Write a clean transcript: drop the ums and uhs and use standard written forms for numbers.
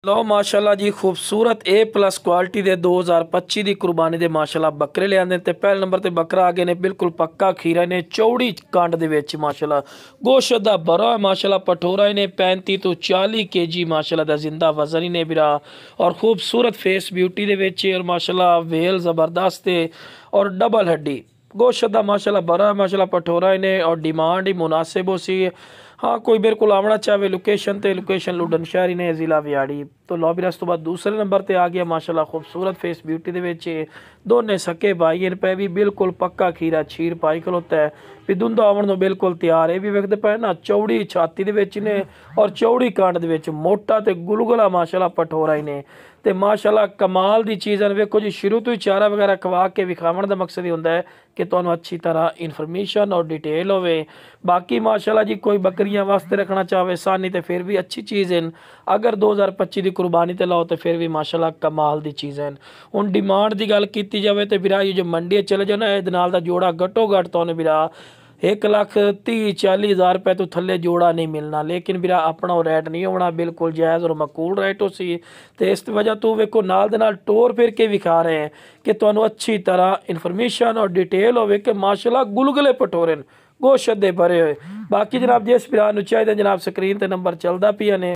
लो माशाल्लाह जी खूबसूरत A+ quality दे 2025 ਦੀ ਕੁਰਬਾਨੀ ਦੇ ਮਾਸ਼ਾਅੱਲਾ ਬੱਕਰੇ ਲਿਆਂਦੇ ਤੇ ਪਹਿਲੇ ਨੰਬਰ ਤੇ ਬੱਕਰਾ ਆ ਗਏ ਨੇ ਬਿਲਕੁਲ ਪੱਕਾ ਖੀਰਾ ਨੇ ਚੌੜੀ ਕੰਡ ਦੇ ਵਿੱਚ ਮਾਸ਼ਾਅੱਲਾ ਗੋਸ਼ਤ ਦਾ ਬੜਾ ਮਾਸ਼ਾਅੱਲਾ ਪਠੋਰਾ ਨੇ 35 ਤੋਂ 40 kg ਮਾਸ਼ਾਅੱਲਾ ਦਾ ਜ਼ਿੰਦਾ ਵਜ਼ਨ ਹੀ ਨੇ ਵੀਰਾ ਔਰ ਖੂਬਸੂਰਤ ਫੇਸ ਬਿਊਟੀ ਦੇ ਵਿੱਚ ਔਰ ਮਾਸ਼ਾਅੱਲਾ ਵੇਲ ਜ਼ਬਰਦਸਤ ਹੈ और डबल हड्डी गोश्त का माशाल्लाह बड़ा माशाल्लाह पठोरा ने और डिमांड ही मुनासिब हो सी। हाँ कोई मेरे को आना चाहे लोकेशन तो लोकेशन लुडन शहरी ने जिला वियाड़ी तो लॉबी रस तो बाद दूसरे नंबर पर आ गया माशाल्लाह खूबसूरत फेस ब्यूटी के दोने सके भाई इन पे भी बिल्कुल पक्का खीरा छीर पाई खलोता है भी दुंदा आवन तो बिल्कुल तैयार है भी वेखते पे ना चौड़ी छाती ने और चौड़ी कांड मोटा तो गुलगुला माशाल्लाह पठोरा ही ने तो माशाल्लाह कमाल दी चीज़ है। वेखो जी शुरू तो ही चारा वगैरह खवा के विखावन का मकसद ही होंदा है कि तुहानू अच्छी तरह इन्फॉर्मेशन और डिटेल होवे। बाकी माशाल्लाह जी कोई बकरियां वास्ते रखना चाहे सानी तो फिर भी अच्छी चीज़ है। अगर 2025 की कुर्बानी ते लाओ तो फिर भी माशाल्लाह कमाल दी चीज़ है। हुण डिमांड की गल की जाए तो बिरा जो मंडी चले जाओ ना इहदे नाल दा जोड़ा घट्टो घट्ट तुहानू बिरा 1,30,40,000 रुपए तो थले जोड़ा नहीं मिलना लेकिन बिरा अपना रेट नहीं होना बिल्कुल जायज़ और मकूल रेट हो सी। तो इस वजह तो वेखो नाल दे नाल टोर फिर के विखा रहे हैं कि तुहानू अच्छी तरह इन्फॉर्मेशन और डिटेल होवे कि माशाल्लाह गुलगुले पठोरे गोश्त दे भरे हुए। बाकी जनाब जिस बिरा नू चाहिए जनाब स्क्रीन ते नंबर चलदा पिया ने।